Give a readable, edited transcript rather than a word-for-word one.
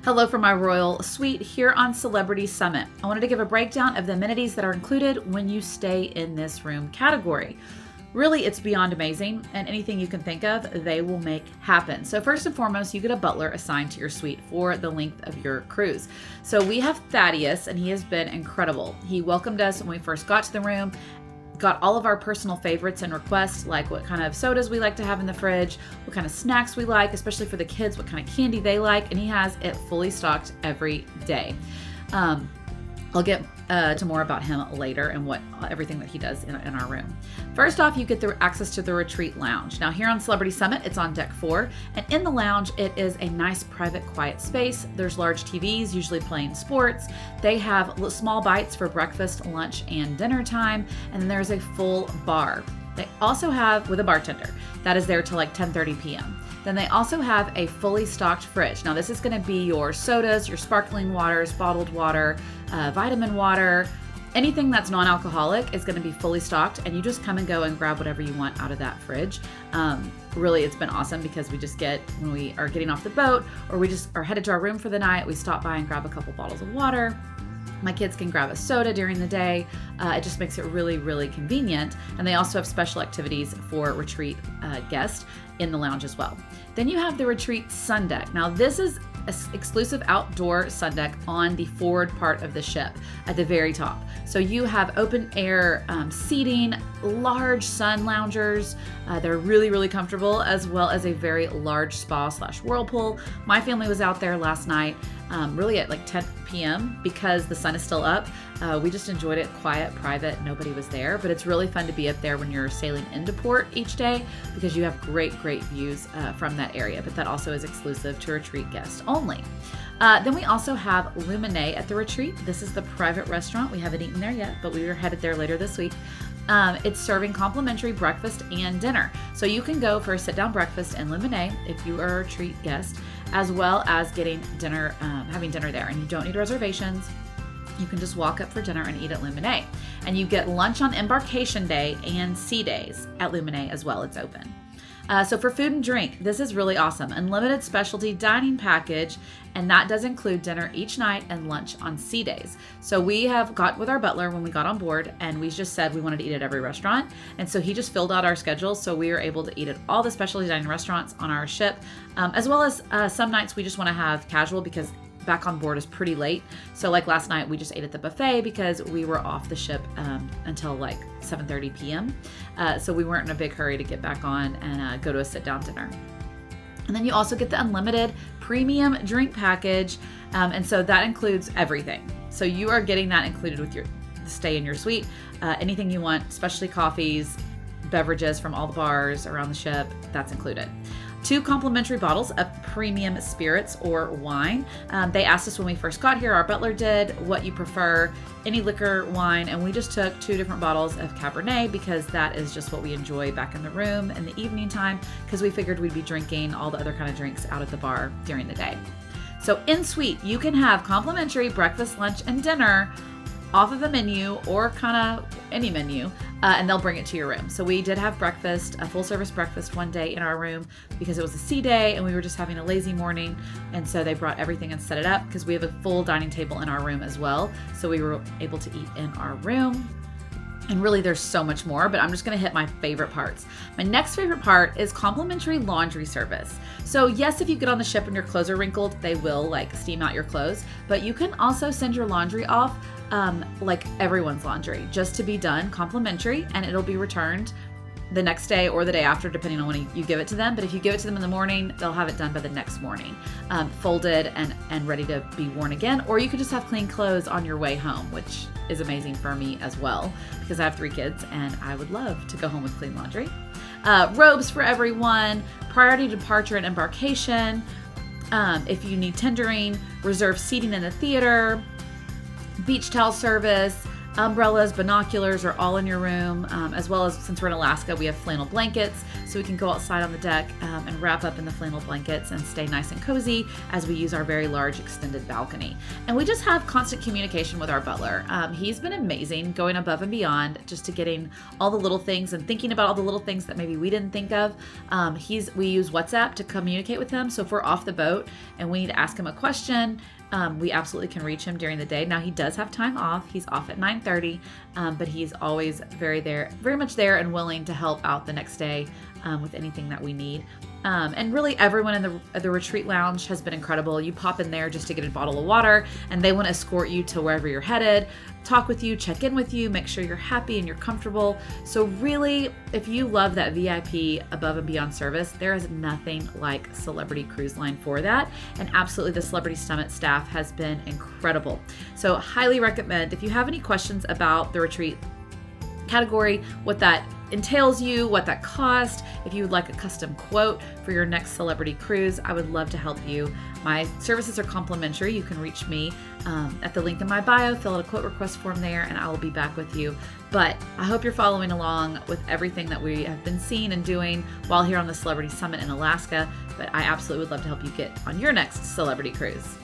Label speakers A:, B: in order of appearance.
A: Hello from my royal suite here on Celebrity Summit. I wanted to give a breakdown of the amenities that are included when you stay in this room category. Really, it's beyond amazing, and anything you can think of, they will make happen. So first and foremost, you get a butler assigned to your suite for the length of your cruise. So we have Thaddeus, and he has been incredible. He welcomed us when we first got to the room, got all of our personal favorites and requests, like what kind of sodas we like to have in the fridge, what kind of snacks we like, especially for the kids, what kind of candy they like, and he has it fully stocked every day. I'll get to more about him later and what everything that he does in our room. First off, you get the access to the Retreat Lounge. Now here on Celebrity Summit, it's on deck 4, and in the lounge, it is a nice, private, quiet space. There's large TVs, usually playing sports. They have small bites for breakfast, lunch, and dinner time, and then there's a full bar. They also have, with a bartender, that is there till like 10:30 p.m. Then they also have a fully stocked fridge. Now this is going to be your sodas, your sparkling waters, bottled water, vitamin water, anything that's non-alcoholic is going to be fully stocked, and you just come and go and grab whatever you want out of that fridge. Really, it's been awesome because we just get, when we are getting off the boat or we just are headed to our room for the night, we stop by and grab a couple bottles of water. My kids can grab a soda during the day. It just makes it really, really convenient. And they also have special activities for retreat guests in the lounge as well. Then you have the Retreat Sundeck. Now this is an exclusive outdoor sun deck on the forward part of the ship at the very top. So you have open air seating, large sun loungers. They're really, really comfortable, as well as a very large spa/whirlpool. My family was out there last night, really at like 10 p.m. because the sun is still up. We just enjoyed it quiet, private, nobody was there, but it's really fun to be up there when you're sailing into port each day because you have great views from that area, but that also is exclusive to retreat guests only. Then we also have Luminae at the retreat. This is the private restaurant. We haven't eaten there yet, but we are headed there later this week. It's serving complimentary breakfast and dinner. So you can go for a sit-down breakfast in Luminae if you are a retreat guest, as well as getting dinner, having dinner there. And you don't need reservations. You can just walk up for dinner and eat at Luminae. And you get lunch on embarkation day and sea days at Luminae as well. It's open. So for food and drink, this is really awesome. Unlimited specialty dining package, and that does include dinner each night and lunch on sea days. So we have got with our butler when we got on board, and we just said we wanted to eat at every restaurant. And so he just filled out our schedule, so we were able to eat at all the specialty dining restaurants on our ship, as well as some nights we just want to have casual because back on board is pretty late. So like last night, we just ate at the buffet because we were off the ship until like 7:30 p.m. So we weren't in a big hurry to get back on and go to a sit-down dinner. And then you also get the unlimited premium drink package. And so that includes everything. So you are getting that included with your stay in your suite. Anything you want, especially coffees, beverages from all the bars around the ship, that's included. 2 complimentary bottles of premium spirits or wine. They asked us when we first got here, our butler did, what you prefer, any liquor, wine, and we just took 2 different bottles of Cabernet because that is just what we enjoy back in the room in the evening time because we figured we'd be drinking all the other kind of drinks out at the bar during the day. So in suite, you can have complimentary breakfast, lunch, and dinner off of the menu or kind of any menu, and they'll bring it to your room. So we did have breakfast, a full service breakfast one day in our room because it was a sea day and we were just having a lazy morning. And so they brought everything and set it up because we have a full dining table in our room as well. So we were able to eat in our room. And really there's so much more, but I'm just gonna hit my favorite parts. My next favorite part is complimentary laundry service. So yes, if you get on the ship and your clothes are wrinkled, they will like steam out your clothes, but you can also send your laundry off like everyone's laundry, just to be done complimentary, and it'll be returned the next day or the day after, depending on when you give it to them. But if you give it to them in the morning, they'll have it done by the next morning, folded and ready to be worn again. Or you could just have clean clothes on your way home, which is amazing for me as well, because I have 3 kids and I would love to go home with clean laundry. Robes for everyone, priority departure and embarkation. If you need tendering, reserved seating in the theater, beach towel service, Umbrellas, binoculars are all in your room, as well as, since we're in Alaska, we have flannel blankets, so we can go outside on the deck and wrap up in the flannel blankets and stay nice and cozy as we use our very large extended balcony. And we just have constant communication with our butler. He's been amazing, going above and beyond just to getting all the little things and thinking about all the little things that maybe we didn't think of. We use WhatsApp to communicate with him, so if we're off the boat and we need to ask him a question, we absolutely can reach him during the day. Now, he does have time off. He's off at 9:30, but he's always very much there and willing to help out the next day with anything that we need. And really, everyone in the Retreat Lounge has been incredible. You pop in there just to get a bottle of water, and they want to escort you to wherever you're headed, talk with you, check in with you, make sure you're happy and you're comfortable. So really, if you love that VIP above and beyond service, there is nothing like Celebrity Cruise Line for that. And absolutely, the Celebrity Summit staff has been incredible. So highly recommend. If you have any questions about the retreat category, what that entails you, what that cost, if you would like a custom quote for your next celebrity cruise, I would love to help you. My services are complimentary. You can reach me at the link in my bio, fill out a quote request form there, and I will be back with you. But I hope you're following along with everything that we have been seeing and doing while here on the Celebrity Summit in Alaska. But I absolutely would love to help you get on your next celebrity cruise.